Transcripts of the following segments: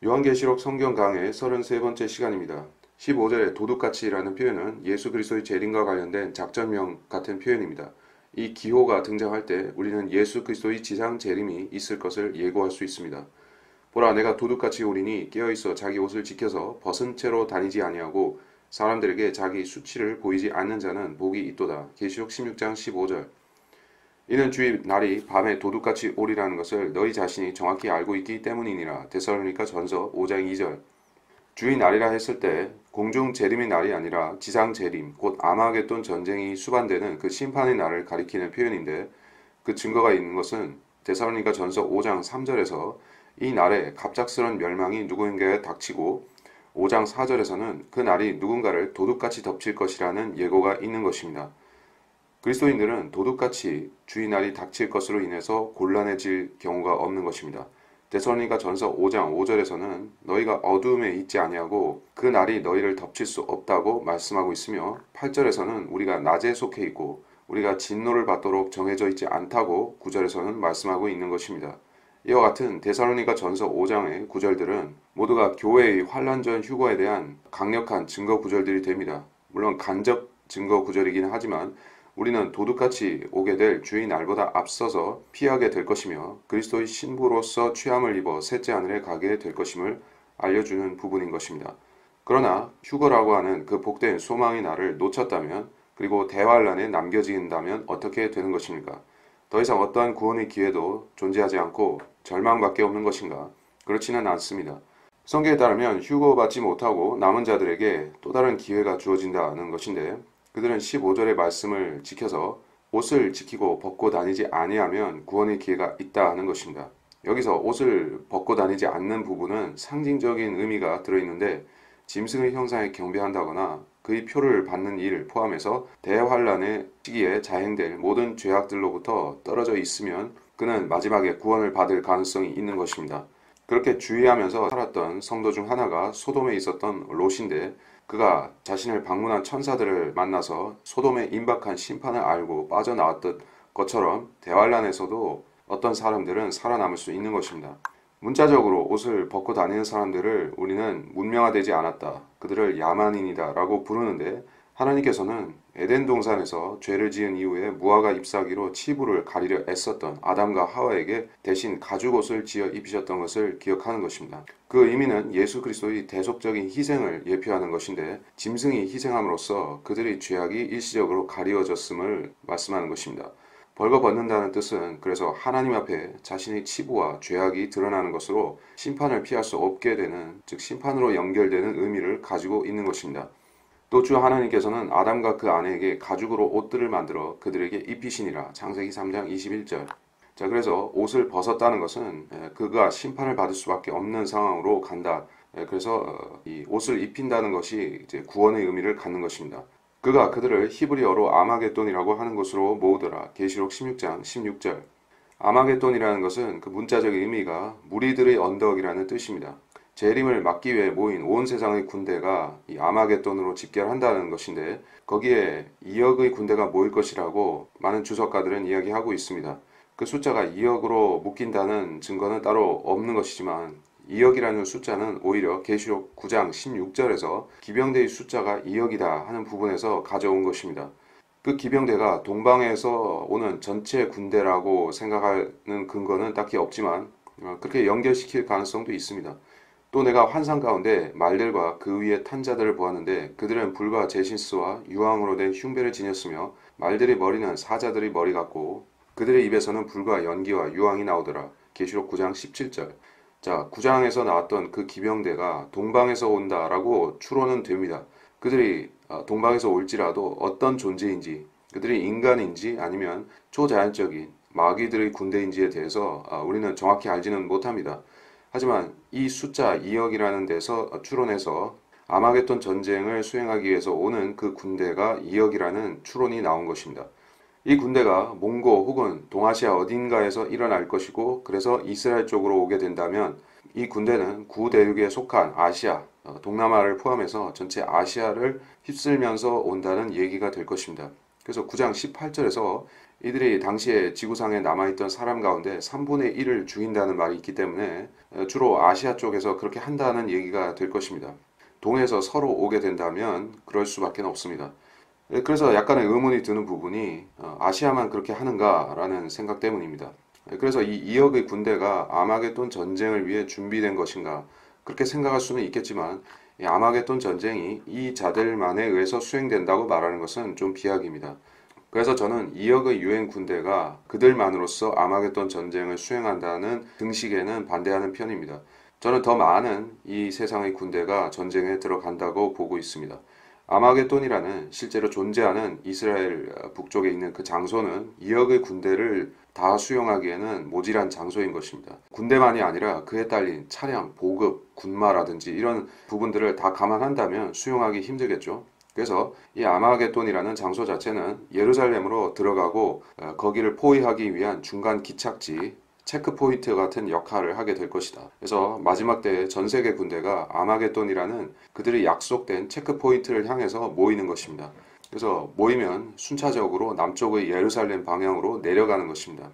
요한계시록 성경 강의 33번째 시간입니다. 15절의 도둑같이라는 표현은 예수 그리스도의 재림과 관련된 작전명 같은 표현입니다. 이 기호가 등장할 때 우리는 예수 그리스도의 지상 재림이 있을 것을 예고할 수 있습니다. 보라, 내가 도둑같이 오리니 깨어있어 자기 옷을 지켜서 벗은 채로 다니지 아니하고 사람들에게 자기 수치를 보이지 않는 자는 복이 있도다. 계시록 16장 15절. 이는 주의 날이 밤에 도둑같이 오리라는 것을 너희 자신이 정확히 알고 있기 때문이니라. 데살로니가 전서 5장 2절. 주의 날이라 했을 때 공중 재림의 날이 아니라 지상 재림, 곧 아마겟돈 전쟁이 수반되는 그 심판의 날을 가리키는 표현인데, 그 증거가 있는 것은 데살로니가 전서 5장 3절에서 이 날에 갑작스런 멸망이 누구인가에 닥치고 5장 4절에서는 그 날이 누군가를 도둑같이 덮칠 것이라는 예고가 있는 것입니다. 그리스도인들은 도둑같이 주의 날이 닥칠 것으로 인해서 곤란해질 경우가 없는 것입니다. 데살로니가 전서 5장 5절에서는 너희가 어두움에 있지 아니하고 그 날이 너희를 덮칠 수 없다고 말씀하고 있으며, 8절에서는 우리가 낮에 속해 있고 우리가 진노를 받도록 정해져 있지 않다고 9절에서는 말씀하고 있는 것입니다. 이와 같은 데살로니가 전서 5장의 구절들은 모두가 교회의 환란전 휴거에 대한 강력한 증거 구절들이 됩니다. 물론 간접 증거 구절이긴 하지만 우리는 도둑같이 오게 될 주의 날보다 앞서서 피하게 될 것이며 그리스도의 신부로서 취함을 입어 셋째 하늘에 가게 될 것임을 알려주는 부분인 것입니다. 그러나 휴거라고 하는 그 복된 소망의 날을 놓쳤다면, 그리고 대환란에 남겨진다면 어떻게 되는 것입니까? 더 이상 어떠한 구원의 기회도 존재하지 않고 절망밖에 없는 것인가? 그렇지는 않습니다. 성경에 따르면 휴거받지 못하고 남은 자들에게 또 다른 기회가 주어진다는 것인데, 그들은 15절의 말씀을 지켜서 옷을 지키고 벗고 다니지 아니하면 구원의 기회가 있다 하는 것입니다. 여기서 옷을 벗고 다니지 않는 부분은 상징적인 의미가 들어있는데, 짐승의 형상에 경배한다거나 그의 표를 받는 일을 포함해서 대환란의 시기에 자행될 모든 죄악들로부터 떨어져 있으면 그는 마지막에 구원을 받을 가능성이 있는 것입니다. 그렇게 주의하면서 살았던 성도 중 하나가 소돔에 있었던 롯인데, 그가 자신을 방문한 천사들을 만나서 소돔의 임박한 심판을 알고 빠져나왔던 것처럼 대환란에서도 어떤 사람들은 살아남을 수 있는 것입니다. 문자적으로 옷을 벗고 다니는 사람들을 우리는 문명화되지 않았다, 그들을 야만인이다 라고 부르는데, 하나님께서는 에덴 동산에서 죄를 지은 이후에 무화과 잎사귀로 치부를 가리려 애썼던 아담과 하와에게 대신 가죽옷을 지어 입히셨던 것을 기억하는 것입니다. 그 의미는 예수 그리스도의 대속적인 희생을 예표하는 것인데, 짐승이 희생함으로써 그들의 죄악이 일시적으로 가리워졌음을 말씀하는 것입니다. 벌거벗는다는 뜻은 그래서 하나님 앞에 자신의 치부와 죄악이 드러나는 것으로 심판을 피할 수 없게 되는, 즉 심판으로 연결되는 의미를 가지고 있는 것입니다. 또 주 하나님께서는 아담과 그 아내에게 가죽으로 옷들을 만들어 그들에게 입히시니라. 창세기 3장 21절. 자, 그래서 옷을 벗었다는 것은 그가 심판을 받을 수밖에 없는 상황으로 간다. 그래서 이 옷을 입힌다는 것이 이제 구원의 의미를 갖는 것입니다. 그가 그들을 히브리어로 아마겟돈이라고 하는 것으로 모으더라. 계시록 16장 16절. 아마겟돈이라는 것은 그 문자적 의미가 무리들의 언덕이라는 뜻입니다. 재림을 막기 위해 모인 온 세상의 군대가 이 아마겟돈으로 집결한다는 것인데, 거기에 2억의 군대가 모일 것이라고 많은 주석가들은 이야기하고 있습니다. 그 숫자가 2억으로 묶인다는 증거는 따로 없는 것이지만 2억이라는 숫자는 오히려 계시록 9장 16절에서 기병대의 숫자가 2억이다 하는 부분에서 가져온 것입니다. 그 기병대가 동방에서 오는 전체 군대라고 생각하는 근거는 딱히 없지만 그렇게 연결시킬 가능성도 있습니다. 또 내가 환상 가운데 말들과 그 위에 탄 자들을 보았는데, 그들은 불과 제신스와 유황으로 된 흉배를 지녔으며 말들의 머리는 사자들의 머리 같고 그들의 입에서는 불과 연기와 유황이 나오더라. 계시록 9장 17절. 자, 9장에서 나왔던 그 기병대가 동방에서 온다라고 추론은 됩니다. 그들이 동방에서 올지라도 어떤 존재인지, 그들이 인간인지 아니면 초자연적인 마귀들의 군대인지에 대해서 우리는 정확히 알지는 못합니다. 하지만 이 숫자 2억이라는 데서 추론해서 아마겟돈 전쟁을 수행하기 위해서 오는 그 군대가 2억이라는 추론이 나온 것입니다. 이 군대가 몽고 혹은 동아시아 어딘가에서 일어날 것이고, 그래서 이스라엘 쪽으로 오게 된다면 이 군대는 구대륙에 속한 아시아, 동남아를 포함해서 전체 아시아를 휩쓸면서 온다는 얘기가 될 것입니다. 그래서 9장 18절에서 이들이 당시에 지구상에 남아있던 사람 가운데 3분의 1을 죽인다는 말이 있기 때문에 주로 아시아 쪽에서 그렇게 한다는 얘기가 될 것입니다. 동에서 서로 오게 된다면 그럴 수밖에 없습니다. 그래서 약간의 의문이 드는 부분이 아시아만 그렇게 하는가라는 생각 때문입니다. 그래서 이 2억의 군대가 아마겟돈 전쟁을 위해 준비된 것인가 그렇게 생각할 수는 있겠지만 이 아마겟돈 전쟁이 이 자들만에 의해서 수행된다고 말하는 것은 좀 비약입니다. 그래서 저는 2억의 유엔 군대가 그들만으로서 아마겟돈 전쟁을 수행한다는 등식에는 반대하는 편입니다. 저는 더 많은 이 세상의 군대가 전쟁에 들어간다고 보고 있습니다. 아마겟돈이라는 실제로 존재하는 이스라엘 북쪽에 있는 그 장소는 2억의 군대를 다 수용하기에는 모질한 장소인 것입니다. 군대만이 아니라 그에 딸린 차량, 보급, 군마라든지 이런 부분들을 다 감안한다면 수용하기 힘들겠죠. 그래서 이 아마겟돈이라는 장소 자체는 예루살렘으로 들어가고 거기를 포위하기 위한 중간 기착지, 체크포인트 같은 역할을 하게 될 것이다. 그래서 마지막 때에 전 세계 군대가 아마겟돈이라는 그들이 약속된 체크포인트를 향해서 모이는 것입니다. 그래서 모이면 순차적으로 남쪽의 예루살렘 방향으로 내려가는 것입니다.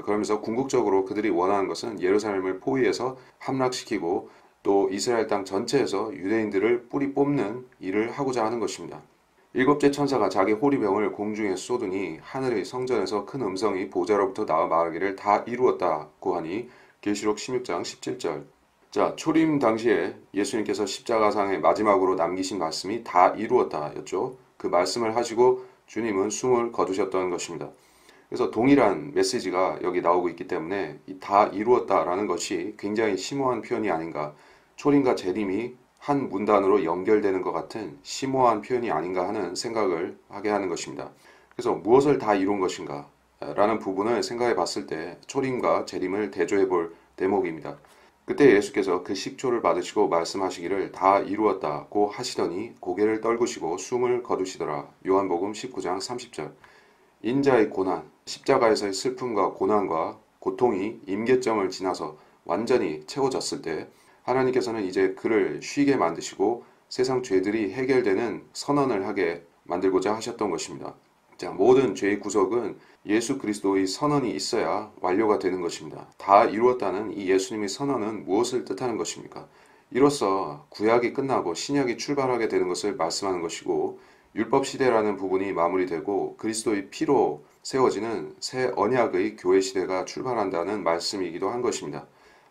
그러면서 궁극적으로 그들이 원하는 것은 예루살렘을 포위해서 함락시키고 또 이스라엘 땅 전체에서 유대인들을 뿌리 뽑는 일을 하고자 하는 것입니다. 일곱째 천사가 자기 호리병을 공중에 쏟으니 하늘의 성전에서 큰 음성이 보좌로부터 나와 말하기를 다 이루었다고 하니 계시록 16장 17절. 자, 초림 당시에 예수님께서 십자가상에 마지막으로 남기신 말씀이 다 이루었다였죠. 그 말씀을 하시고 주님은 숨을 거두셨던 것입니다. 그래서 동일한 메시지가 여기 나오고 있기 때문에 다 이루었다라는 것이 굉장히 심오한 표현이 아닌가. 초림과 재림이 한 문단으로 연결되는 것 같은 심오한 표현이 아닌가 하는 생각을 하게 하는 것입니다. 그래서 무엇을 다 이룬 것인가 라는 부분을 생각해 봤을 때 초림과 재림을 대조해 볼 대목입니다. 그때 예수께서 그 식초를 받으시고 말씀하시기를 다 이루었다고 하시더니 고개를 떨구시고 숨을 거두시더라. 요한복음 19장 30절. 인자의 고난, 십자가에서의 슬픔과 고난과 고통이 임계점을 지나서 완전히 채워졌을 때 하나님께서는 이제 그를 쉬게 만드시고 세상 죄들이 해결되는 선언을 하게 만들고자 하셨던 것입니다. 자, 모든 죄의 구속은 예수 그리스도의 선언이 있어야 완료가 되는 것입니다. 다 이루었다는 이 예수님의 선언은 무엇을 뜻하는 것입니까? 이로써 구약이 끝나고 신약이 출발하게 되는 것을 말씀하는 것이고 율법 시대라는 부분이 마무리되고 그리스도의 피로 세워지는 새 언약의 교회 시대가 출발한다는 말씀이기도 한 것입니다.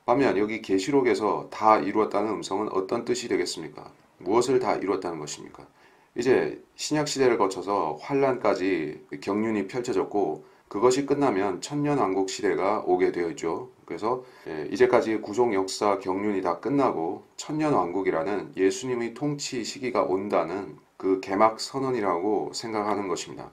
반면 여기 계시록에서 다 이루었다는 음성은 어떤 뜻이 되겠습니까? 무엇을 다 이루었다는 것입니까? 이제 신약 시대를 거쳐서 환란까지 경륜이 펼쳐졌고 그것이 끝나면 천년왕국 시대가 오게 되어 있죠. 그래서 이제까지 구속 역사 경륜이 다 끝나고 천년왕국이라는 예수님의 통치 시기가 온다는 그 개막 선언이라고 생각하는 것입니다.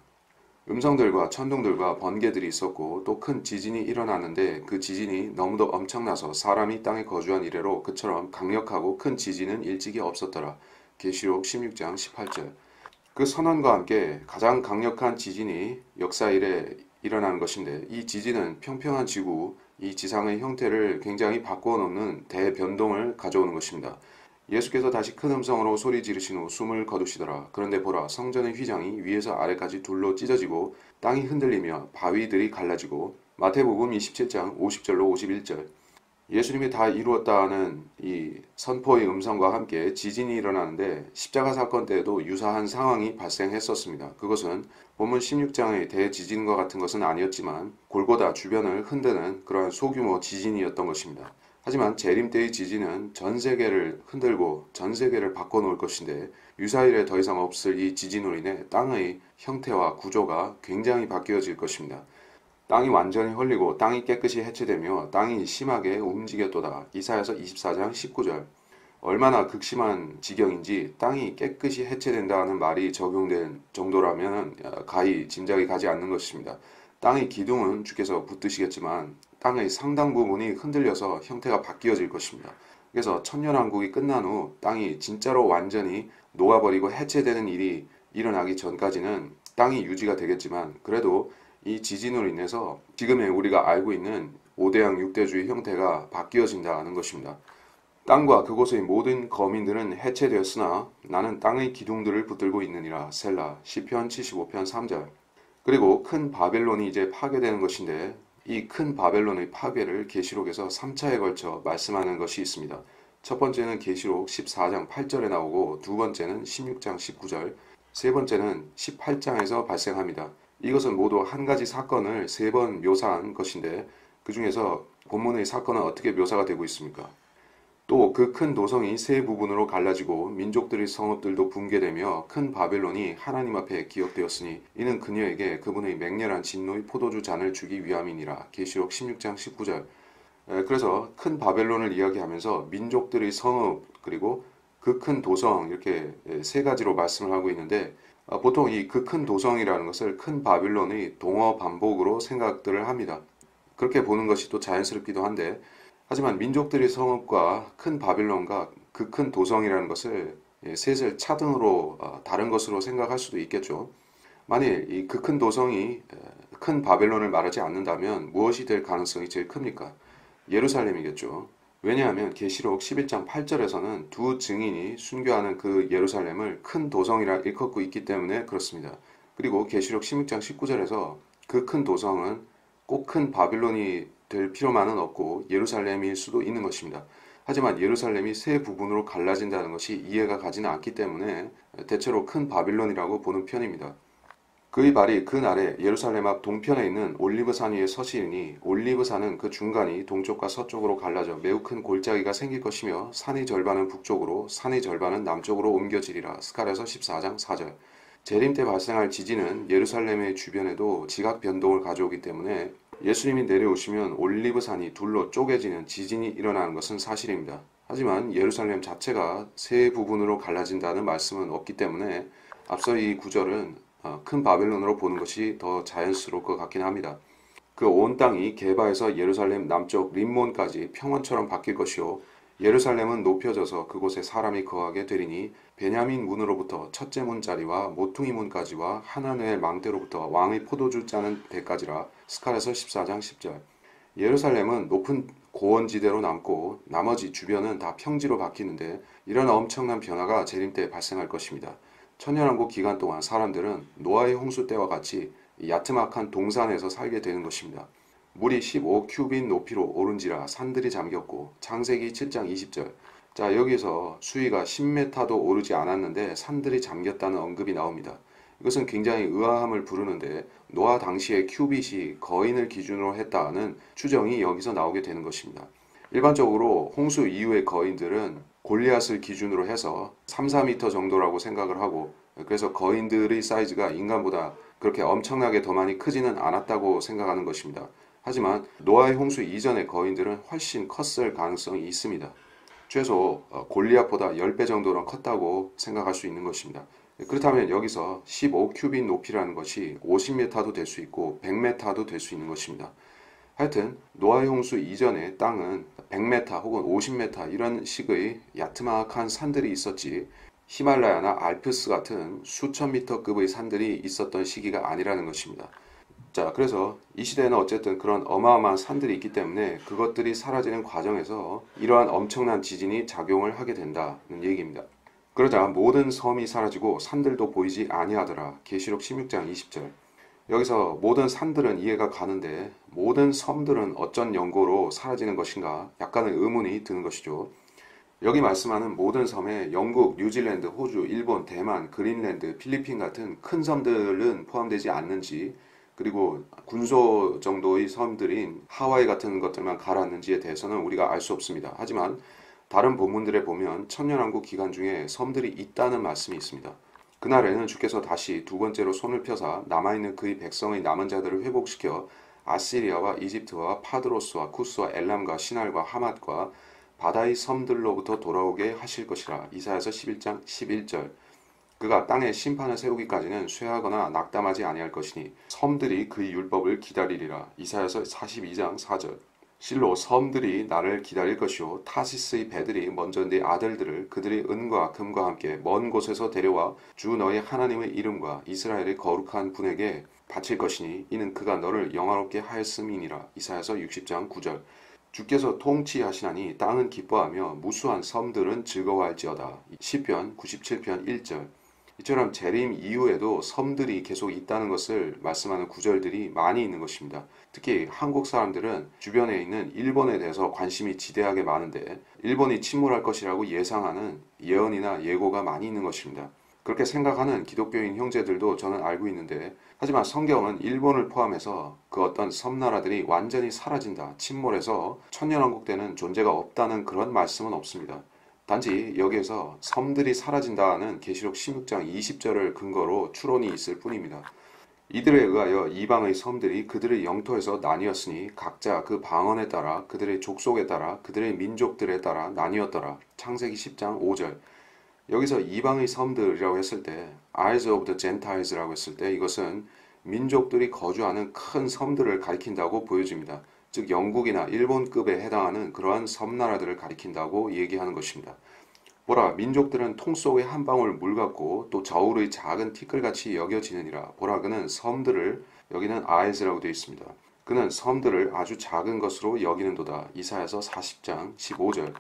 음성들과 천둥들과 번개들이 있었고 또 큰 지진이 일어나는데 그 지진이 너무도 엄청나서 사람이 땅에 거주한 이래로 그처럼 강력하고 큰 지진은 일찍이 없었더라. 계시록 16장 18절. 그 선언과 함께 가장 강력한 지진이 역사 이래 일어나는 것인데 이 지진은 평평한 지구, 이 지상의 형태를 굉장히 바꾸어 놓는 대변동을 가져오는 것입니다. 예수께서 다시 큰 음성으로 소리 지르신 후 숨을 거두시더라. 그런데 보라, 성전의 휘장이 위에서 아래까지 둘로 찢어지고 땅이 흔들리며 바위들이 갈라지고 마태복음 27장 50절로 51절. 예수님이 다 이루었다는 이 선포의 음성과 함께 지진이 일어나는데 십자가 사건 때에도 유사한 상황이 발생했었습니다. 그것은 본문 16장의 대지진과 같은 것은 아니었지만 골고다 주변을 흔드는 그러한 소규모 지진이었던 것입니다. 하지만 재림 때의 지진은 전 세계를 흔들고 전 세계를 바꿔놓을 것인데 유사일에 더 이상 없을 이 지진으로 인해 땅의 형태와 구조가 굉장히 바뀌어질 것입니다. 땅이 완전히 헐리고 땅이 깨끗이 해체되며 땅이 심하게 움직였도다. 이사야서 24장 19절. 얼마나 극심한 지경인지 땅이 깨끗이 해체된다는 말이 적용된 정도라면 가히 짐작이 가지 않는 것입니다. 땅의 기둥은 주께서 붙드시겠지만 땅의 상당 부분이 흔들려서 형태가 바뀌어질 것입니다. 그래서 천년왕국이 끝난 후 땅이 진짜로 완전히 녹아버리고 해체되는 일이 일어나기 전까지는 땅이 유지가 되겠지만 그래도 이 지진으로 인해서 지금의 우리가 알고 있는 5대양 6대주의 형태가 바뀌어진다는 것입니다. 땅과 그곳의 모든 거민들은 해체되었으나 나는 땅의 기둥들을 붙들고 있느니라. 셀라. 시편 75편 3절. 그리고 큰 바벨론이 이제 파괴되는 것인데 이 큰 바벨론의 파괴를 계시록에서 3차에 걸쳐 말씀하는 것이 있습니다. 첫 번째는 계시록 14장 8절에 나오고 두 번째는 16장 19절, 세 번째는 18장에서 발생합니다. 이것은 모두 한 가지 사건을 세 번 묘사한 것인데 그 중에서 본문의 사건은 어떻게 묘사가 되고 있습니까? 또 그 큰 도성이 세 부분으로 갈라지고 민족들의 성읍들도 붕괴되며 큰 바벨론이 하나님 앞에 기억되었으니 이는 그녀에게 그분의 맹렬한 진노의 포도주 잔을 주기 위함이니라. 계시록 16장 19절. 그래서 큰 바벨론을 이야기하면서 민족들의 성읍 그리고 그 큰 도성 이렇게 세 가지로 말씀을 하고 있는데 보통 이 그 큰 도성이라는 것을 큰 바벨론의 동어 반복으로 생각들을 합니다. 그렇게 보는 것이 또 자연스럽기도 한데 하지만 민족들의 성읍과 큰 바빌론과 그 큰 도성이라는 것을 셋을 차등으로 다른 것으로 생각할 수도 있겠죠. 만일 이 그 큰 도성이 큰 바벨론을 말하지 않는다면 무엇이 될 가능성이 제일 큽니까? 예루살렘이겠죠. 왜냐하면 계시록 11장 8절에서는 두 증인이 순교하는 그 예루살렘을 큰 도성이라 일컫고 있기 때문에 그렇습니다. 그리고 계시록 16장 19절에서 그 큰 도성은 꼭 큰 바빌론이 될 필요만은 없고 예루살렘일 수도 있는 것입니다. 하지만 예루살렘이 세 부분으로 갈라진다는 것이 이해가 가지는 않기 때문에 대체로 큰 바빌론이라고 보는 편입니다. 그의 발이 그 날에 예루살렘 앞 동편에 있는 올리브산 위에 서시리니 올리브산은 그 중간이 동쪽과 서쪽으로 갈라져 매우 큰 골짜기가 생길 것이며 산의 절반은 북쪽으로 산의 절반은 남쪽으로 옮겨지리라. 스가랴서 14장 4절. 재림 때 발생할 지진은 예루살렘의 주변에도 지각 변동을 가져오기 때문에 예수님이 내려오시면 올리브산이 둘로 쪼개지는 지진이 일어나는 것은 사실입니다. 하지만 예루살렘 자체가 세 부분으로 갈라진다는 말씀은 없기 때문에 앞서 이 구절은 큰 바벨론으로 보는 것이 더 자연스러울 것 같긴 합니다. 그 온 땅이 게바에서 예루살렘 남쪽 림몬까지 평원처럼 바뀔 것이요 예루살렘은 높여져서 그곳에 사람이 거하게 되리니 베냐민 문으로부터 첫째 문자리와 모퉁이 문까지와 하나님의 망대로부터 왕의 포도주 짜는 데까지라. 스가랴서 14장 10절. 예루살렘은 높은 고원지대로 남고 나머지 주변은 다 평지로 바뀌는데 이런 엄청난 변화가 재림 때 발생할 것입니다. 천년왕국 기간 동안 사람들은 노아의 홍수 때와 같이 야트막한 동산에서 살게 되는 것입니다. 물이 15큐빗 높이로 오른지라 산들이 잠겼고 창세기 7장 20절. 자, 여기서 수위가 10m도 오르지 않았는데 산들이 잠겼다는 언급이 나옵니다. 이것은 굉장히 의아함을 부르는데 노아 당시의 큐빗이 거인을 기준으로 했다는 추정이 여기서 나오게 되는 것입니다. 일반적으로 홍수 이후의 거인들은 골리앗을 기준으로 해서 3, 4m 정도라고 생각을 하고 그래서 거인들의 사이즈가 인간보다 그렇게 엄청나게 더 많이 크지는 않았다고 생각하는 것입니다. 하지만 노아의 홍수 이전의 거인들은 훨씬 컸을 가능성이 있습니다. 최소 골리앗보다 10배 정도는 컸다고 생각할 수 있는 것입니다. 그렇다면 여기서 15큐빗 높이라는 것이 50m도 될 수 있고 100m도 될 수 있는 것입니다. 하여튼 노아의 홍수 이전의 땅은 100m 혹은 50m 이런 식의 야트막한 산들이 있었지 히말라야나 알프스 같은 수천 미터급의 산들이 있었던 시기가 아니라는 것입니다. 자, 그래서 이 시대에는 어쨌든 그런 어마어마한 산들이 있기 때문에 그것들이 사라지는 과정에서 이러한 엄청난 지진이 작용을 하게 된다는 얘기입니다. 그러자 모든 섬이 사라지고 산들도 보이지 아니하더라. 계시록 16장 20절. 여기서 모든 산들은 이해가 가는데 모든 섬들은 어쩐 연고로 사라지는 것인가 약간의 의문이 드는 것이죠. 여기 말씀하는 모든 섬에 영국, 뉴질랜드, 호주, 일본, 대만, 그린랜드, 필리핀 같은 큰 섬들은 포함되지 않는지 그리고 군소 정도의 섬들인 하와이 같은 것들만 가라앉는지에 대해서는 우리가 알 수 없습니다. 하지만 다른 본문들에 보면 천년왕국 기간 중에 섬들이 있다는 말씀이 있습니다. 그날에는 주께서 다시 두 번째로 손을 펴사 남아있는 그의 백성의 남은 자들을 회복시켜 아시리아와 이집트와 파드로스와 쿠스와 엘람과 시날과 하맛과 바다의 섬들로부터 돌아오게 하실 것이라. 이사야서 11장 11절. 그가 땅에 심판을 세우기까지는 쇠하거나 낙담하지 아니할 것이니 섬들이 그의 율법을 기다리리라. 이사야서 42장 4절. 실로 섬들이 나를 기다릴 것이요 타시스의 배들이 먼저 네 아들들을 그들의 은과 금과 함께 먼 곳에서 데려와 주 너의 하나님의 이름과 이스라엘의 거룩한 분에게 바칠 것이니 이는 그가 너를 영화롭게 하였음이니라. 이사야서 60장 9절. 주께서 통치하시나니 땅은 기뻐하며 무수한 섬들은 즐거워할지어다. 시편 97편 1절. 이처럼 재림 이후에도 섬들이 계속 있다는 것을 말씀하는 구절들이 많이 있는 것입니다. 특히 한국 사람들은 주변에 있는 일본에 대해서 관심이 지대하게 많은데 일본이 침몰할 것이라고 예상하는 예언이나 예고가 많이 있는 것입니다. 그렇게 생각하는 기독교인 형제들도 저는 알고 있는데, 하지만 성경은 일본을 포함해서 그 어떤 섬나라들이 완전히 사라진다, 침몰해서 천년왕국 때는 존재가 없다는 그런 말씀은 없습니다. 단지 여기에서 섬들이 사라진다는 계시록 16장 20절을 근거로 추론이 있을 뿐입니다. 이들에 의하여 이방의 섬들이 그들의 영토에서 나뉘었으니 각자 그 방언에 따라 그들의 족속에 따라 그들의 민족들에 따라 나뉘었더라. 창세기 10장 5절. 여기서 이방의 섬들이라고 했을 때 Isles of the Gentiles라고 했을 때 이것은 민족들이 거주하는 큰 섬들을 가리킨다고 보여집니다. 즉 영국이나 일본급에 해당하는 그러한 섬나라들을 가리킨다고 얘기하는 것입니다. 보라, 민족들은 통 속에 한 방울 물 같고 또 저울의 작은 티끌같이 여겨지느니라. 보라, 그는 섬들을, 여기는 아이즈라고 되어 있습니다. 그는 섬들을 아주 작은 것으로 여기는도다. 이사야서 40장 15절.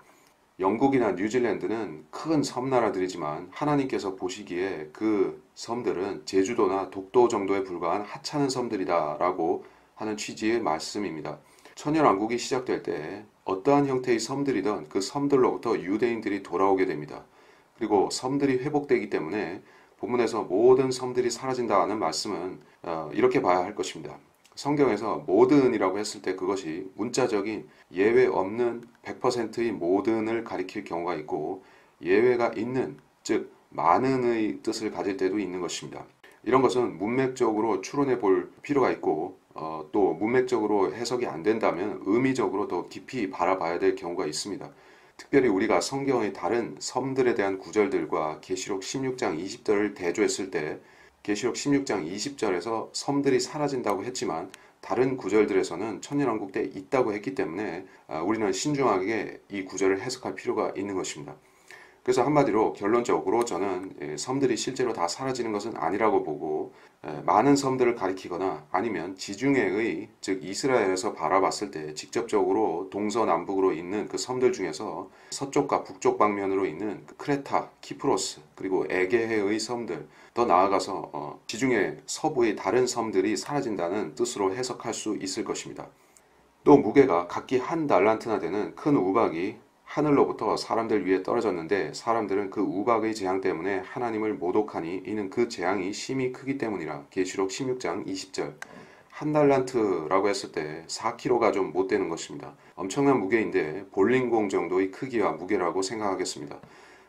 영국이나 뉴질랜드는 큰 섬나라들이지만 하나님께서 보시기에 그 섬들은 제주도나 독도 정도에 불과한 하찮은 섬들이다 라고 하는 취지의 말씀입니다. 천년왕국이 시작될 때 어떠한 형태의 섬들이든 그 섬들로부터 유대인들이 돌아오게 됩니다. 그리고 섬들이 회복되기 때문에 본문에서 모든 섬들이 사라진다 하는 말씀은 이렇게 봐야 할 것입니다. 성경에서 모든이라고 했을 때 그것이 문자적인 예외 없는 100%의 모든을 가리킬 경우가 있고 예외가 있는, 즉 많은의 뜻을 가질 때도 있는 것입니다. 이런 것은 문맥적으로 추론해 볼 필요가 있고 또 문맥적으로 해석이 안 된다면 의미적으로 더 깊이 바라봐야 될 경우가 있습니다. 특별히 우리가 성경의 다른 섬들에 대한 구절들과 계시록 16장 20절을 대조했을 때 계시록 16장 20절에서 섬들이 사라진다고 했지만 다른 구절들에서는 천년왕국 때 있다고 했기 때문에 우리는 신중하게 이 구절을 해석할 필요가 있는 것입니다. 그래서 한마디로 결론적으로 저는 섬들이 실제로 다 사라지는 것은 아니라고 보고 많은 섬들을 가리키거나 아니면 지중해의, 즉 이스라엘에서 바라봤을 때 직접적으로 동서남북으로 있는 그 섬들 중에서 서쪽과 북쪽 방면으로 있는 크레타, 키프로스, 그리고 에게해의 섬들, 더 나아가서 지중해 서부의 다른 섬들이 사라진다는 뜻으로 해석할 수 있을 것입니다. 또 무게가 각기 한 달란트나 되는 큰 우박이 하늘로부터 사람들 위에 떨어졌는데 사람들은 그 우박의 재앙 때문에 하나님을 모독하니 이는 그 재앙이 심히 크기 때문이라. 계시록 16장 20절. 한 달란트라고 했을 때 4kg가 좀 못 되는 것입니다. 엄청난 무게인데 볼링공 정도의 크기와 무게라고 생각하겠습니다.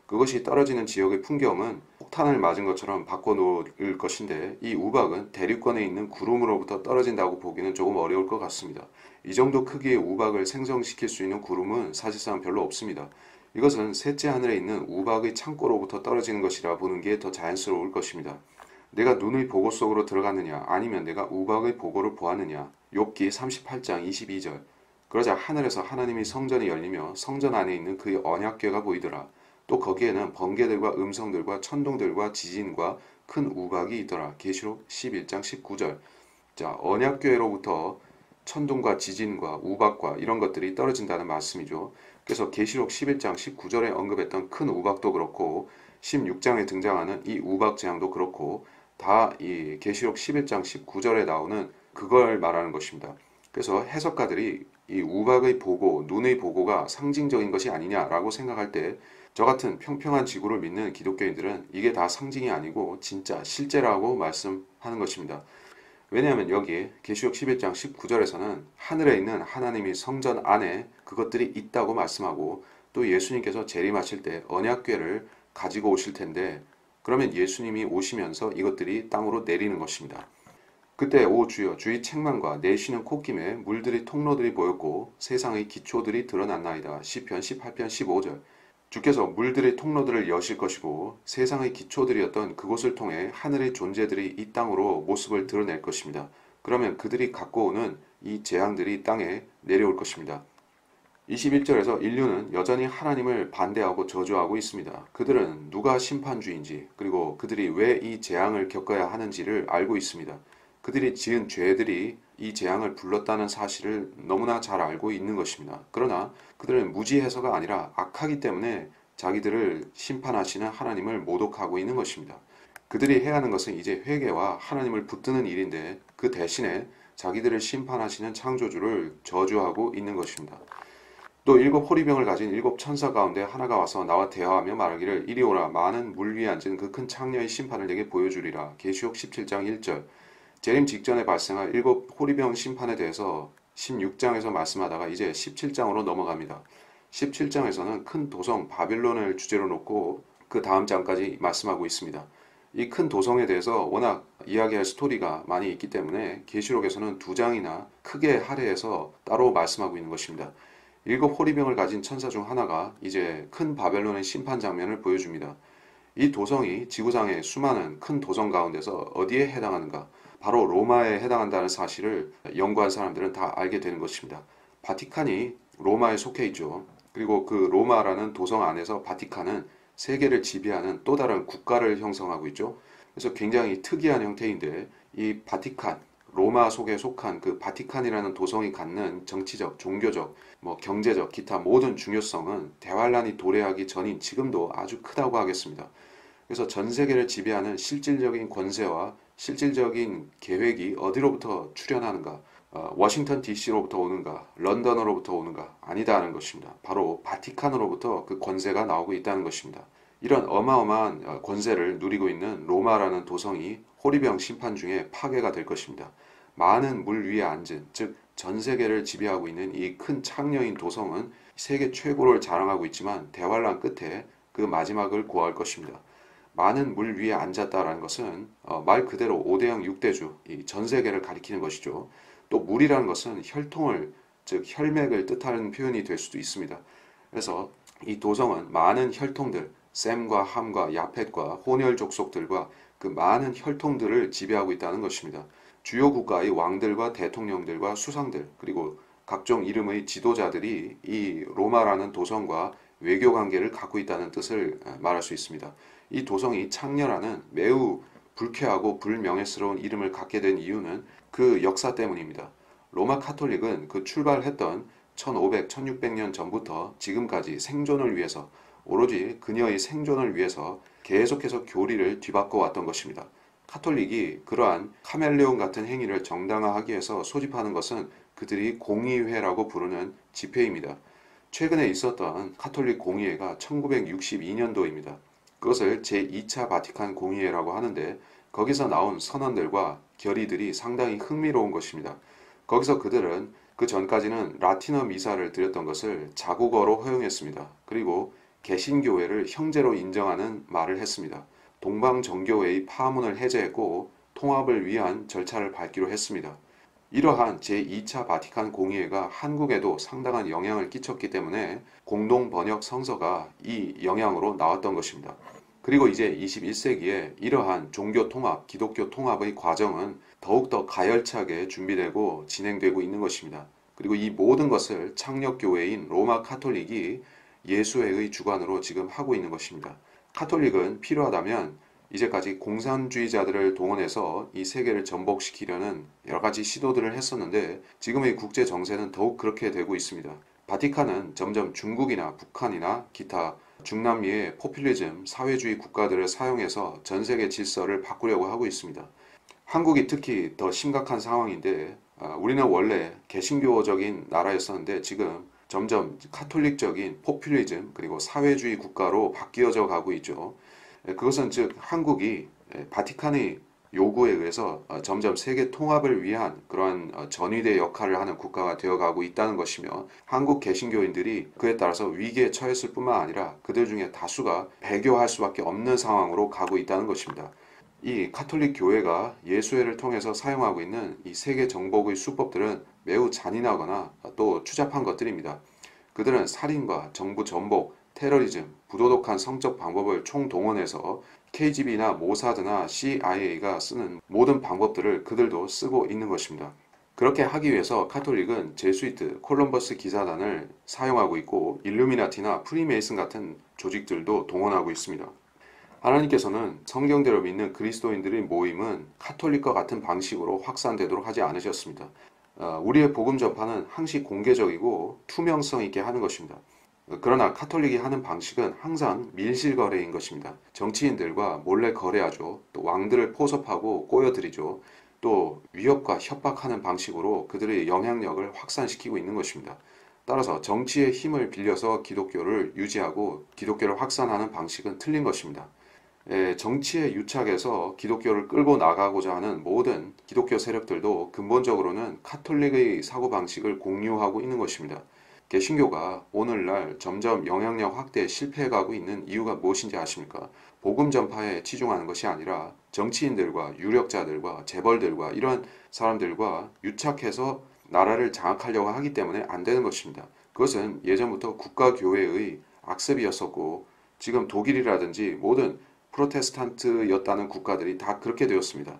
그것이 떨어지는 지역의 풍경은 폭탄을 맞은 것처럼 바꿔놓을 것인데 이 우박은 대륙권에 있는 구름으로부터 떨어진다고 보기는 조금 어려울 것 같습니다. 이 정도 크기의 우박을 생성시킬 수 있는 구름은 사실상 별로 없습니다. 이것은 셋째 하늘에 있는 우박의 창고로부터 떨어지는 것이라 보는 게 더 자연스러울 것입니다. 내가 눈의 보고 속으로 들어갔느냐 아니면 내가 우박의 보고를 보았느냐. 욥기 38장 22절. 그러자 하늘에서 하나님의 성전이 열리며 성전 안에 있는 그의 언약궤가 보이더라. 또 거기에는 번개들과 음성들과 천둥들과 지진과 큰 우박이 있더라. 계시록 11장 19절. 자, 언약궤로부터 천둥과 지진과 우박과 이런 것들이 떨어진다는 말씀이죠. 그래서 계시록 11장 19절에 언급했던 큰 우박도 그렇고 16장에 등장하는 이 우박 재앙도 그렇고 다 이 계시록 11장 19절에 나오는 그걸 말하는 것입니다. 그래서 해석가들이 이 우박의 보고, 눈의 보고가 상징적인 것이 아니냐라고 생각할 때 저 같은 평평한 지구를 믿는 기독교인들은 이게 다 상징이 아니고 진짜 실제라고 말씀하는 것입니다. 왜냐하면 여기 계시록 11장 19절에서는 하늘에 있는 하나님의 성전 안에 그것들이 있다고 말씀하고 또 예수님께서 재림하실 때 언약궤를 가지고 오실 텐데 그러면 예수님이 오시면서 이것들이 땅으로 내리는 것입니다. 그때 오 주여 주의 책망과 내쉬는 콧김에 물들이 통로들이 보였고 세상의 기초들이 드러났나이다. 시편 18편 15절. 주께서 물들의 통로들을 여실 것이고 세상의 기초들이었던 그곳을 통해 하늘의 존재들이 이 땅으로 모습을 드러낼 것입니다. 그러면 그들이 갖고 오는 이 재앙들이 땅에 내려올 것입니다. 21절에서 인류는 여전히 하나님을 반대하고 저주하고 있습니다. 그들은 누가 심판주인지 그리고 그들이 왜 이 재앙을 겪어야 하는지를 알고 있습니다. 그들이 지은 죄들이 이 재앙을 불렀다는 사실을 너무나 잘 알고 있는 것입니다. 그러나 그들은 무지해서가 아니라 악하기 때문에 자기들을 심판하시는 하나님을 모독하고 있는 것입니다. 그들이 해야 하는 것은 이제 회개와 하나님을 붙드는 일인데 그 대신에 자기들을 심판하시는 창조주를 저주하고 있는 것입니다. 또 일곱 호리병을 가진 일곱 천사 가운데 하나가 와서 나와 대화하며 말하기를 이리 오라 많은 물 위에 앉은 그 큰 창녀의 심판을 내게 보여주리라. 계시록 17장 1절. 재림 직전에 발생할 일곱 호리병 심판에 대해서 16장에서 말씀하다가 이제 17장으로 넘어갑니다. 17장에서는 큰 도성 바빌론을 주제로 놓고 그 다음 장까지 말씀하고 있습니다. 이 큰 도성에 대해서 워낙 이야기할 스토리가 많이 있기 때문에 계시록에서는 두 장이나 크게 할애해서 따로 말씀하고 있는 것입니다. 일곱 호리병을 가진 천사 중 하나가 이제 큰 바벨론의 심판 장면을 보여줍니다. 이 도성이 지구상의 수많은 큰 도성 가운데서 어디에 해당하는가? 바로 로마에 해당한다는 사실을 연구한 사람들은 다 알게 되는 것입니다. 바티칸이 로마에 속해 있죠. 그리고 그 로마라는 도성 안에서 바티칸은 세계를 지배하는 또 다른 국가를 형성하고 있죠. 그래서 굉장히 특이한 형태인데 이 바티칸, 로마 속에 속한 그 바티칸이라는 도성이 갖는 정치적, 종교적, 경제적, 기타 모든 중요성은 대환란이 도래하기 전인 지금도 아주 크다고 하겠습니다. 그래서 전 세계를 지배하는 실질적인 권세와 실질적인 계획이 어디로부터 출현하는가? 워싱턴 DC로부터 오는가? 런던으로부터 오는가? 아니다는 것입니다. 바로 바티칸으로부터 그 권세가 나오고 있다는 것입니다. 이런 어마어마한 권세를 누리고 있는 로마라는 도성이 호리병 심판 중에 파괴가 될 것입니다. 많은 물 위에 앉은, 즉 전 세계를 지배하고 있는 이 큰 창녀인 도성은 세계 최고를 자랑하고 있지만 대환란 끝에 그 마지막을 고할 것입니다. 많은 물 위에 앉았다라는 것은 말 그대로 5대양 6대주, 전 세계를 가리키는 것이죠. 또 물이라는 것은 혈통을, 즉 혈맥을 뜻하는 표현이 될 수도 있습니다. 그래서 이 도성은 많은 혈통들, 셈과 함과 야펫과 혼혈 족속들과 그 많은 혈통들을 지배하고 있다는 것입니다. 주요 국가의 왕들과 대통령들과 수상들, 그리고 각종 이름의 지도자들이 이 로마라는 도성과 외교 관계를 갖고 있다는 뜻을 말할 수 있습니다. 이 도성이 창녀라는 매우 불쾌하고 불명예스러운 이름을 갖게 된 이유는 그 역사 때문입니다. 로마 카톨릭은 그 출발했던 1500, 1600년 전부터 지금까지 생존을 위해서, 오로지 그녀의 생존을 위해서 계속해서 교리를 뒤바꿔 왔던 것입니다. 카톨릭이 그러한 카멜레온 같은 행위를 정당화하기 위해서 소집하는 것은 그들이 공의회라고 부르는 집회입니다. 최근에 있었던 카톨릭 공의회가 1962년도입니다. 그것을 제2차 바티칸 공의회라고 하는데 거기서 나온 선언들과 결의들이 상당히 흥미로운 것입니다. 거기서 그들은 그 전까지는 라틴어 미사를 드렸던 것을 자국어로 허용했습니다. 그리고 개신교회를 형제로 인정하는 말을 했습니다. 동방정교회의 파문을 해제했고 통합을 위한 절차를 밟기로 했습니다. 이러한 제2차 바티칸 공의회가 한국에도 상당한 영향을 끼쳤기 때문에 공동 번역 성서가 이 영향으로 나왔던 것입니다. 그리고 이제 21세기에 이러한 종교 통합, 기독교 통합의 과정은 더욱더 가열차게 준비되고 진행되고 있는 것입니다. 그리고 이 모든 것을 창력교회인 로마 카톨릭이 예수회의 주관으로 지금 하고 있는 것입니다. 카톨릭은 필요하다면 이제까지 공산주의자들을 동원해서 이 세계를 전복시키려는 여러 가지 시도들을 했었는데 지금의 국제 정세는 더욱 그렇게 되고 있습니다. 바티칸은 점점 중국이나 북한이나 기타 중남미의 포퓰리즘, 사회주의 국가들을 사용해서 전 세계 질서를 바꾸려고 하고 있습니다. 한국이 특히 더 심각한 상황인데 우리는 원래 개신교적인 나라였었는데 지금 점점 카톨릭적인 포퓰리즘 그리고 사회주의 국가로 바뀌어져 가고 있죠. 그것은 즉 한국이 바티칸의 요구에 의해서 점점 세계 통합을 위한 그러한 전위대 역할을 하는 국가가 되어가고 있다는 것이며 한국 개신교인들이 그에 따라서 위기에 처했을 뿐만 아니라 그들 중에 다수가 배교할 수밖에 없는 상황으로 가고 있다는 것입니다. 이 카톨릭 교회가 예수회를 통해서 사용하고 있는 이 세계 정복의 수법들은 매우 잔인하거나 또 추잡한 것들입니다. 그들은 살인과 정부 전복, 테러리즘, 부도덕한 성적 방법을 총동원해서 KGB나 모사드나 CIA가 쓰는 모든 방법들을 그들도 쓰고 있는 것입니다. 그렇게 하기 위해서 카톨릭은 제수이트, 콜럼버스 기사단을 사용하고 있고 일루미나티나 프리메이슨 같은 조직들도 동원하고 있습니다. 하나님께서는 성경대로 믿는 그리스도인들의 모임은 카톨릭과 같은 방식으로 확산되도록 하지 않으셨습니다. 우리의 복음 전파는 항시 공개적이고 투명성 있게 하는 것입니다. 그러나 카톨릭이 하는 방식은 항상 밀실거래인 것입니다. 정치인들과 몰래 거래하죠. 또 왕들을 포섭하고 꼬여들이죠. 또 위협과 협박하는 방식으로 그들의 영향력을 확산시키고 있는 것입니다. 따라서 정치의 힘을 빌려서 기독교를 유지하고 기독교를 확산하는 방식은 틀린 것입니다. 정치의 유착에서 기독교를 끌고 나가고자 하는 모든 기독교 세력들도 근본적으로는 카톨릭의 사고방식을 공유하고 있는 것입니다. 개신교가 오늘날 점점 영향력 확대에 실패해가고 있는 이유가 무엇인지 아십니까? 복음 전파에 치중하는 것이 아니라 정치인들과 유력자들과 재벌들과 이러한 사람들과 유착해서 나라를 장악하려고 하기 때문에 안 되는 것입니다. 그것은 예전부터 국가교회의 악습이었었고 지금 독일이라든지 모든 프로테스탄트였다는 국가들이 다 그렇게 되었습니다.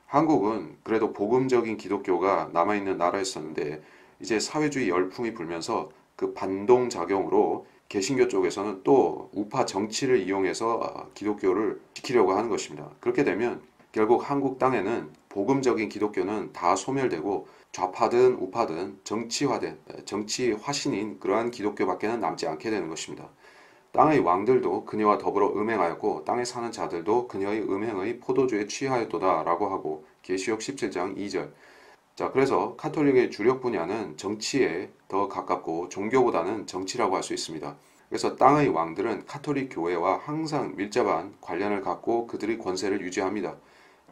한국은 그래도 복음적인 기독교가 남아있는 나라였었는데 이제 사회주의 열풍이 불면서 그 반동작용으로 개신교 쪽에서는 또 우파 정치를 이용해서 기독교를 지키려고 하는 것입니다. 그렇게 되면 결국 한국 땅에는 복음적인 기독교는 다 소멸되고 좌파든 우파든 정치화된 정치 화신인 그러한 기독교밖에는 남지 않게 되는 것입니다. 땅의 왕들도 그녀와 더불어 음행하였고 땅에 사는 자들도 그녀의 음행의 포도주에 취하였도다 라고 하고 계시록 17장 2절. 자, 그래서 카톨릭의 주력 분야는 정치에 더 가깝고 종교보다는 정치라고 할 수 있습니다. 그래서 땅의 왕들은 카톨릭 교회와 항상 밀접한 관련을 갖고 그들의 권세를 유지합니다.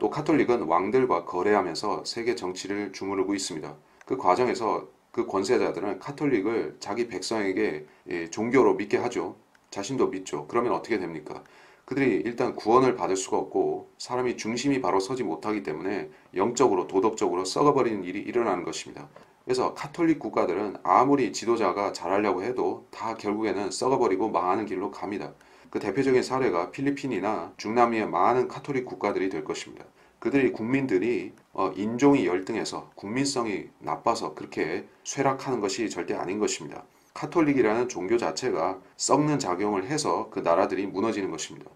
또 카톨릭은 왕들과 거래하면서 세계 정치를 주무르고 있습니다. 그 과정에서 그 권세자들은 카톨릭을 자기 백성에게 종교로 믿게 하죠. 자신도 믿죠. 그러면 어떻게 됩니까? 그들이 일단 구원을 받을 수가 없고 사람이 중심이 바로 서지 못하기 때문에 영적으로 도덕적으로 썩어버리는 일이 일어나는 것입니다. 그래서 카톨릭 국가들은 아무리 지도자가 잘하려고 해도 다 결국에는 썩어버리고 망하는 길로 갑니다. 그 대표적인 사례가 필리핀이나 중남미의 많은 카톨릭 국가들이 될 것입니다. 그들이 국민들이 인종이 열등해서 국민성이 나빠서 그렇게 쇠락하는 것이 절대 아닌 것입니다. 카톨릭이라는 종교 자체가 썩는 작용을 해서 그 나라들이 무너지는 것입니다.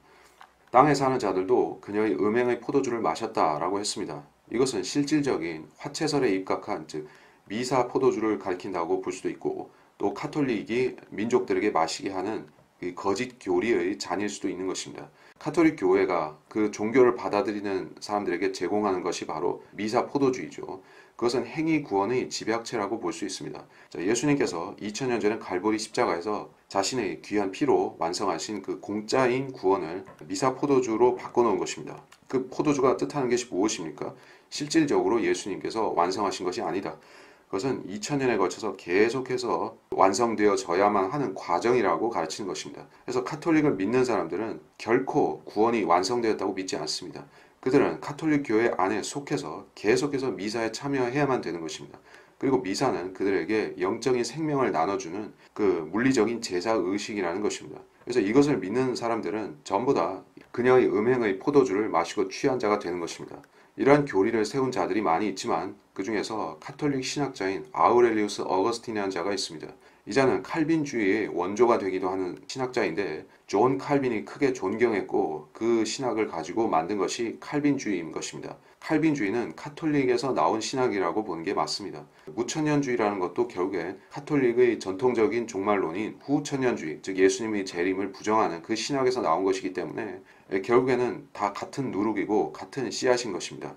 땅에 사는 자들도 그녀의 음행의 포도주를 마셨다라고 했습니다. 이것은 실질적인 화채설에 입각한 즉 미사 포도주를 가리킨다고 볼 수도 있고 또 카톨릭이 민족들에게 마시게 하는 거짓 교리의 잔일 수도 있는 것입니다. 카톨릭 교회가 그 종교를 받아들이는 사람들에게 제공하는 것이 바로 미사 포도주이죠. 그것은 행위 구원의 집약체라고 볼 수 있습니다. 자, 예수님께서 2000년 전에 갈보리 십자가에서 자신의 귀한 피로 완성하신 그 공짜인 구원을 미사 포도주로 바꿔놓은 것입니다. 그 포도주가 뜻하는 것이 무엇입니까? 실질적으로 예수님께서 완성하신 것이 아니다. 그것은 2000년에 거쳐서 계속해서 완성되어져야만 하는 과정이라고 가르치는 것입니다. 그래서 카톨릭을 믿는 사람들은 결코 구원이 완성되었다고 믿지 않습니다. 그들은 카톨릭 교회 안에 속해서 계속해서 미사에 참여해야만 되는 것입니다. 그리고 미사는 그들에게 영적인 생명을 나눠주는 그 물리적인 제사의식이라는 것입니다. 그래서 이것을 믿는 사람들은 전부 다 그녀의 음행의 포도주를 마시고 취한 자가 되는 것입니다. 이러한 교리를 세운 자들이 많이 있지만 그 중에서 카톨릭 신학자인 아우렐리우스 어거스틴이라는 자가 있습니다. 이 자는 칼빈주의의 원조가 되기도 하는 신학자인데 존 칼빈이 크게 존경했고 그 신학을 가지고 만든 것이 칼빈주의인 것입니다. 칼빈주의는 카톨릭에서 나온 신학이라고 보는 게 맞습니다. 무천년주의라는 것도 결국에 카톨릭의 전통적인 종말론인 후천년주의, 즉 예수님의 재림을 부정하는 그 신학에서 나온 것이기 때문에 결국에는 다 같은 누룩이고 같은 씨앗인 것입니다.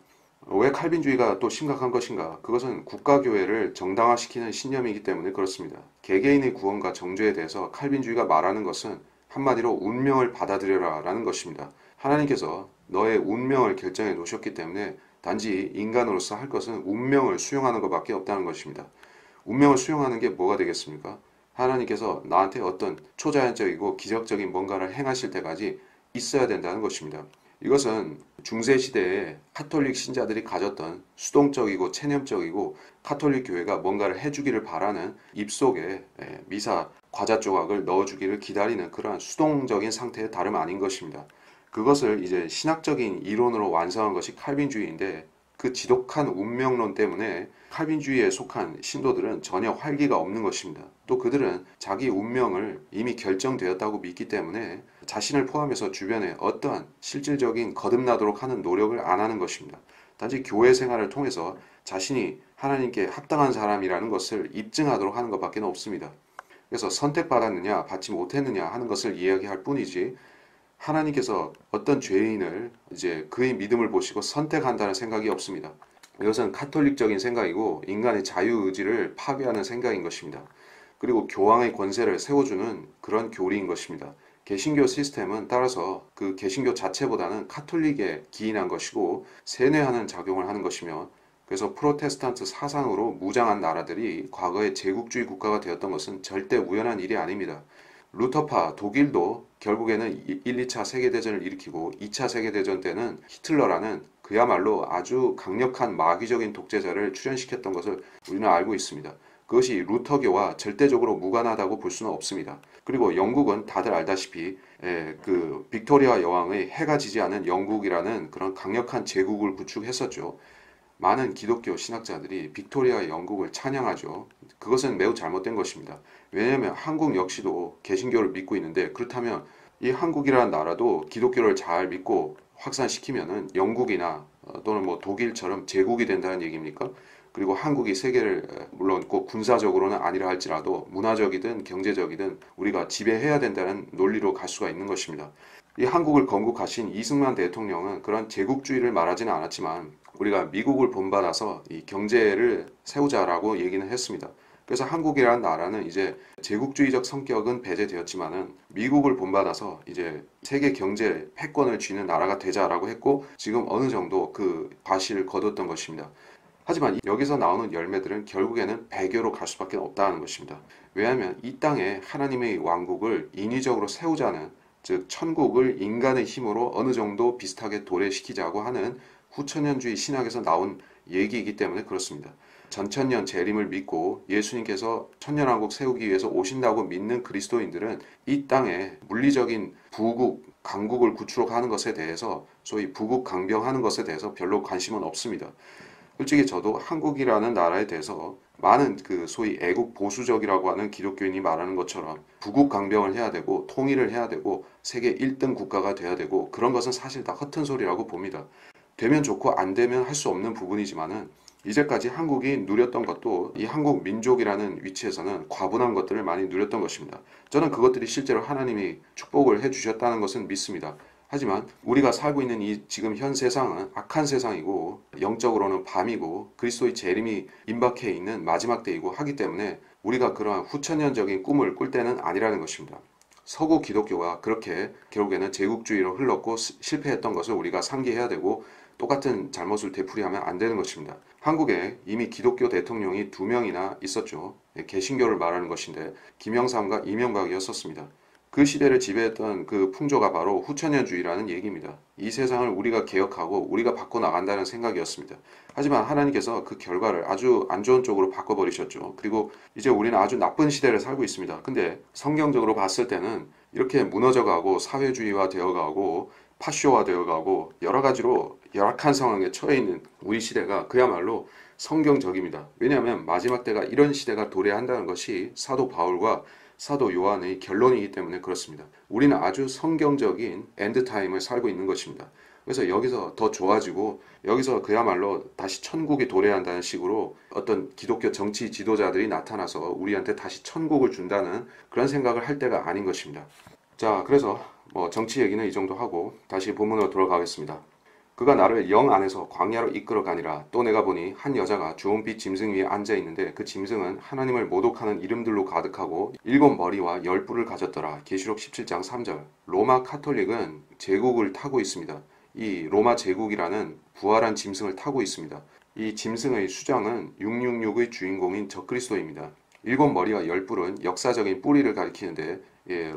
왜 칼빈주의가 또 심각한 것인가? 그것은 국가교회를 정당화시키는 신념이기 때문에 그렇습니다. 개개인의 구원과 정죄에 대해서 칼빈주의가 말하는 것은 한마디로 운명을 받아들여라 라는 것입니다. 하나님께서 너의 운명을 결정해 놓으셨기 때문에 단지 인간으로서 할 것은 운명을 수용하는 것밖에 없다는 것입니다. 운명을 수용하는 게 뭐가 되겠습니까? 하나님께서 나한테 어떤 초자연적이고 기적적인 뭔가를 행하실 때까지 있어야 된다는 것입니다. 이것은 중세시대에 카톨릭 신자들이 가졌던 수동적이고 체념적이고 카톨릭 교회가 뭔가를 해주기를 바라는 입속에 미사 과자 조각을 넣어주기를 기다리는 그러한 수동적인 상태의 다름 아닌 것입니다. 그것을 이제 신학적인 이론으로 완성한 것이 칼빈주의인데 그 지독한 운명론 때문에 칼빈주의에 속한 신도들은 전혀 활기가 없는 것입니다. 또 그들은 자기 운명을 이미 결정되었다고 믿기 때문에 자신을 포함해서 주변에 어떠한 실질적인 거듭나도록 하는 노력을 안 하는 것입니다. 단지 교회 생활을 통해서 자신이 하나님께 합당한 사람이라는 것을 입증하도록 하는 것밖에 없습니다. 그래서 선택받았느냐 받지 못했느냐 하는 것을 이야기할 뿐이지 하나님께서 어떤 죄인을 이제 그의 믿음을 보시고 선택한다는 생각이 없습니다. 이것은 카톨릭적인 생각이고 인간의 자유의지를 파괴하는 생각인 것입니다. 그리고 교황의 권세를 세워주는 그런 교리인 것입니다. 개신교 시스템은 따라서 그 개신교 자체보다는 카톨릭에 기인한 것이고 세뇌하는 작용을 하는 것이며, 그래서 프로테스탄트 사상으로 무장한 나라들이 과거에 제국주의 국가가 되었던 것은 절대 우연한 일이 아닙니다. 루터파 독일도 결국에는 1, 2차 세계대전을 일으키고 2차 세계대전 때는 히틀러라는 그야말로 아주 강력한 마귀적인 독재자를 출현시켰던 것을 우리는 알고 있습니다. 그것이 루터교와 절대적으로 무관하다고 볼 수는 없습니다. 그리고 영국은 다들 알다시피 그 빅토리아 여왕의 해가 지지 않은 영국이라는 그런 강력한 제국을 구축했었죠. 많은 기독교 신학자들이 빅토리아 영국을 찬양하죠. 그것은 매우 잘못된 것입니다. 왜냐하면 한국 역시도 개신교를 믿고 있는데, 그렇다면 이 한국이라는 나라도 기독교를 잘 믿고 확산시키면은 영국이나 또는 뭐 독일처럼 제국이 된다는 얘기입니까? 그리고 한국이 세계를 물론 꼭 군사적으로는 아니라 할지라도 문화적이든 경제적이든 우리가 지배해야 된다는 논리로 갈 수가 있는 것입니다. 이 한국을 건국하신 이승만 대통령은 그런 제국주의를 말하지는 않았지만 우리가 미국을 본받아서 이 경제를 세우자라고 얘기는 했습니다. 그래서 한국이라는 나라는 이제 제국주의적 성격은 배제되었지만은 미국을 본받아서 이제 세계 경제 패권을 쥐는 나라가 되자라고 했고, 지금 어느 정도 그 과실을 거뒀던 것입니다. 하지만 여기서 나오는 열매들은 결국에는 배교로 갈 수밖에 없다는 것입니다. 왜냐하면 이 땅에 하나님의 왕국을 인위적으로 세우자는, 즉 천국을 인간의 힘으로 어느 정도 비슷하게 도래시키자고 하는 후천년주의 신학에서 나온 얘기이기 때문에 그렇습니다. 전천년 재림을 믿고 예수님께서 천년왕국 세우기 위해서 오신다고 믿는 그리스도인들은 이 땅에 물리적인 부국, 강국을 구축하는 것에 대해서, 소위 부국 강병하는 것에 대해서 별로 관심은 없습니다. 솔직히 저도 한국이라는 나라에 대해서 많은 그 소위 애국 보수적이라고 하는 기독교인이 말하는 것처럼 부국 강병을 해야 되고 통일을 해야 되고 세계 1등 국가가 돼야 되고 그런 것은 사실 다 허튼 소리라고 봅니다. 되면 좋고 안 되면 할 수 없는 부분이지만은 이제까지 한국이 누렸던 것도 이 한국 민족이라는 위치에서는 과분한 것들을 많이 누렸던 것입니다. 저는 그것들이 실제로 하나님이 축복을 해주셨다는 것은 믿습니다. 하지만 우리가 살고 있는 이 지금 현 세상은 악한 세상이고 영적으로는 밤이고 그리스도의 재림이 임박해 있는 마지막 때이고 하기 때문에 우리가 그러한 후천년적인 꿈을 꿀 때는 아니라는 것입니다. 서구 기독교가 그렇게 결국에는 제국주의로 흘렀고 실패했던 것을 우리가 상기해야 되고 똑같은 잘못을 되풀이하면 안 되는 것입니다. 한국에 이미 기독교 대통령이 2명이나 있었죠. 개신교를 말하는 것인데 김영삼과 이명박이었었습니다. 그 시대를 지배했던 그 풍조가 바로 후천년주의라는 얘기입니다. 이 세상을 우리가 개혁하고 우리가 바꿔나간다는 생각이었습니다. 하지만 하나님께서 그 결과를 아주 안 좋은 쪽으로 바꿔버리셨죠. 그리고 이제 우리는 아주 나쁜 시대를 살고 있습니다. 근데 성경적으로 봤을 때는 이렇게 무너져가고 사회주의화 되어가고 파쇼화 되어가고 여러 가지로 열악한 상황에 처해 있는 우리 시대가 그야말로 성경적입니다. 왜냐하면 마지막 때가 이런 시대가 도래한다는 것이 사도 바울과 사도 요한의 결론이기 때문에 그렇습니다. 우리는 아주 성경적인 엔드타임을 살고 있는 것입니다. 그래서 여기서 더 좋아지고 여기서 그야말로 다시 천국이 도래한다는 식으로 어떤 기독교 정치 지도자들이 나타나서 우리한테 다시 천국을 준다는 그런 생각을 할 때가 아닌 것입니다. 자, 그래서 정치 얘기는 이 정도 하고 다시 본문으로 돌아가겠습니다. 그가 나를 영 안에서 광야로 이끌어가니라. 또 내가 보니 한 여자가 주홍빛 짐승 위에 앉아 있는데 그 짐승은 하나님을 모독하는 이름들로 가득하고 7머리와 10뿔을 가졌더라. 계시록 17장 3절. 로마 카톨릭은 제국을 타고 있습니다. 이 로마 제국이라는 부활한 짐승을 타고 있습니다. 이 짐승의 수장은 666의 주인공인 적그리스도입니다. 7머리와 10뿔은 역사적인 뿌리를 가리키는데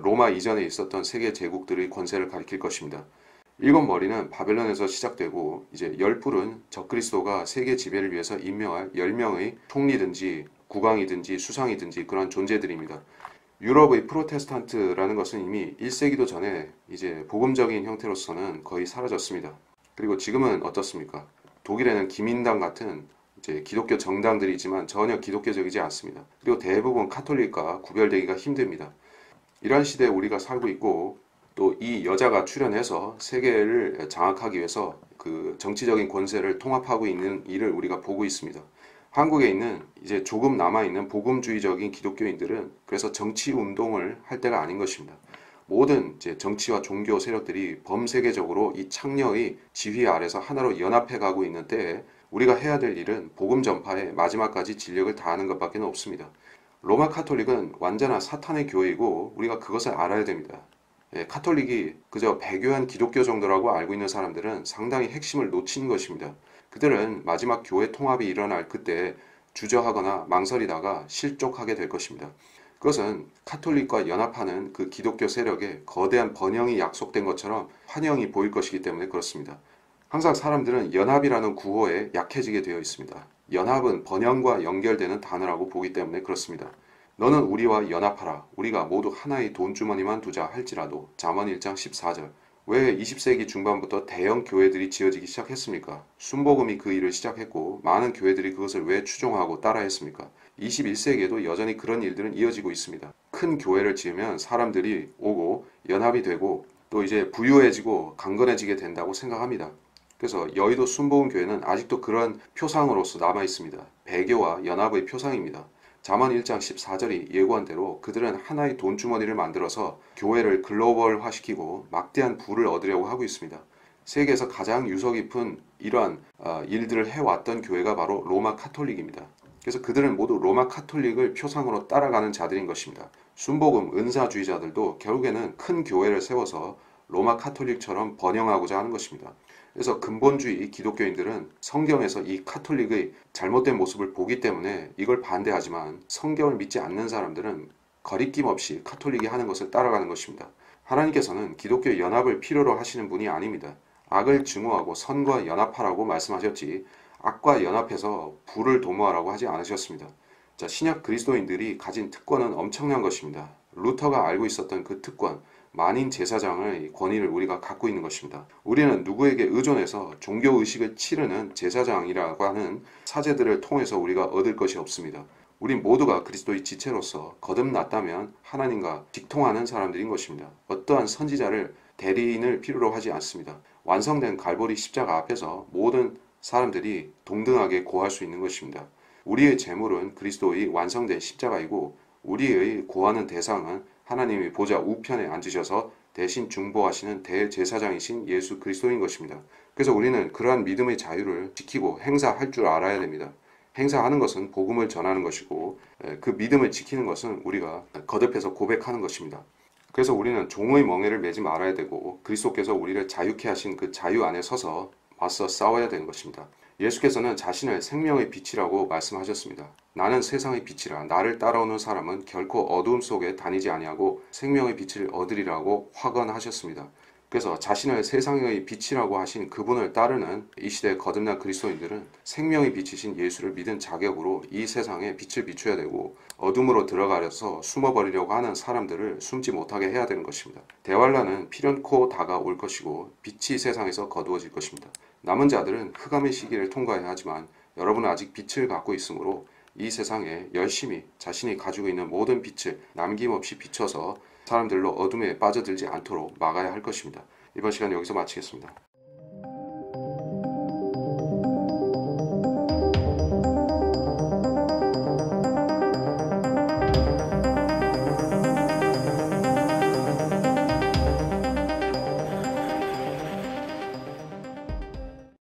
로마 이전에 있었던 세계 제국들의 권세를 가리킬 것입니다. 7머리는 바벨론에서 시작되고 이제 10뿔은 적그리스도가 세계 지배를 위해서 임명할 10명의 총리든지 국왕이든지 수상이든지 그런 존재들입니다. 유럽의 프로테스탄트라는 것은 이미 1세기도 전에 이제 복음적인 형태로서는 거의 사라졌습니다. 그리고 지금은 어떻습니까? 독일에는 기민당 같은 이제 기독교 정당들이 있지만 전혀 기독교적이지 않습니다. 그리고 대부분 카톨릭과 구별되기가 힘듭니다. 이런 시대에 우리가 살고 있고 또 이 여자가 출현해서 세계를 장악하기 위해서 그 정치적인 권세를 통합하고 있는 일을 우리가 보고 있습니다. 한국에 있는 이제 조금 남아있는 복음주의적인 기독교인들은 그래서 정치 운동을 할 때가 아닌 것입니다. 모든 이제 정치와 종교 세력들이 범세계적으로 이 창녀의 지휘 아래서 하나로 연합해 가고 있는 때에 우리가 해야 될 일은 복음 전파에 마지막까지 진력을 다하는 것밖에 없습니다. 로마 카톨릭은 완전한 사탄의 교회이고 우리가 그것을 알아야 됩니다. 카톨릭이 그저 배교한 기독교 정도라고 알고 있는 사람들은 상당히 핵심을 놓친 것입니다. 그들은 마지막 교회 통합이 일어날 그때 주저하거나 망설이다가 실족하게 될 것입니다. 그것은 카톨릭과 연합하는 그 기독교 세력에 거대한 번영이 약속된 것처럼 환영이 보일 것이기 때문에 그렇습니다. 항상 사람들은 연합이라는 구호에 약해지게 되어 있습니다. 연합은 번영과 연결되는 단어라고 보기 때문에 그렇습니다. 너는 우리와 연합하라. 우리가 모두 하나의 돈주머니만 두자 할지라도. 잠언 1장 14절. 왜 20세기 중반부터 대형 교회들이 지어지기 시작했습니까? 순복음이 그 일을 시작했고 많은 교회들이 그것을 왜 추종하고 따라했습니까? 21세기에도 여전히 그런 일들은 이어지고 있습니다. 큰 교회를 지으면 사람들이 오고 연합이 되고 또 이제 부유해지고 강건해지게 된다고 생각합니다. 그래서 여의도 순복음교회는 아직도 그런 표상으로서 남아 있습니다. 배교와 연합의 표상입니다. 잠언 1장 14절이 예고한 대로 그들은 하나의 돈주머니를 만들어서 교회를 글로벌화시키고 막대한 부를 얻으려고 하고 있습니다. 세계에서 가장 유서 깊은 이러한 일들을 해왔던 교회가 바로 로마 카톨릭입니다. 그래서 그들은 모두 로마 카톨릭을 표상으로 따라가는 자들인 것입니다. 순복음 은사주의자들도 결국에는 큰 교회를 세워서 로마 카톨릭처럼 번영하고자 하는 것입니다. 그래서 근본주의 기독교인들은 성경에서 이 카톨릭의 잘못된 모습을 보기 때문에 이걸 반대하지만 성경을 믿지 않는 사람들은 거리낌 없이 카톨릭이 하는 것을 따라가는 것입니다. 하나님께서는 기독교 연합을 필요로 하시는 분이 아닙니다. 악을 증오하고 선과 연합하라고 말씀하셨지 악과 연합해서 불을 도모하라고 하지 않으셨습니다. 자, 신약 그리스도인들이 가진 특권은 엄청난 것입니다. 루터가 알고 있었던 그 특권, 만인 제사장의 권위를 우리가 갖고 있는 것입니다. 우리는 누구에게 의존해서 종교의식을 치르는 제사장이라고 하는 사제들을 통해서 우리가 얻을 것이 없습니다. 우린 모두가 그리스도의 지체로서 거듭났다면 하나님과 직통하는 사람들인 것입니다. 어떠한 선지자를 대리인을 필요로 하지 않습니다. 완성된 갈보리 십자가 앞에서 모든 사람들이 동등하게 고할 수 있는 것입니다. 우리의 재물은 그리스도의 완성된 십자가이고 우리의 고하는 대상은 하나님이 보좌 우편에 앉으셔서 대신 중보하시는 대제사장이신 예수 그리스도인 것입니다. 그래서 우리는 그러한 믿음의 자유를 지키고 행사할 줄 알아야 됩니다. 행사하는 것은 복음을 전하는 것이고 그 믿음을 지키는 것은 우리가 거듭해서 고백하는 것입니다. 그래서 우리는 종의 멍에를 매지 말아야 되고 그리스도께서 우리를 자유케 하신 그 자유 안에 서서 맞서 싸워야 되는 것입니다. 예수께서는 자신을 생명의 빛이라고 말씀하셨습니다. 나는 세상의 빛이라 나를 따라오는 사람은 결코 어두움 속에 다니지 아니하고 생명의 빛을 얻으리라고 확언하셨습니다. 그래서 자신을 세상의 빛이라고 하신 그분을 따르는 이 시대의 거듭난 그리스도인들은 생명의 빛이신 예수를 믿은 자격으로 이 세상에 빛을 비춰야 되고 어둠으로 들어가려서 숨어버리려고 하는 사람들을 숨지 못하게 해야 되는 것입니다. 대환란은 필연코 다가올 것이고 빛이 세상에서 거두어질 것입니다. 남은 자들은 흑암의 시기를 통과해야 하지만 여러분은 아직 빛을 갖고 있으므로 이 세상에 열심히 자신이 가지고 있는 모든 빛을 남김없이 비춰서 사람들로 어둠에 빠져들지 않도록 막아야 할 것입니다. 이번 시간 여기서 마치겠습니다.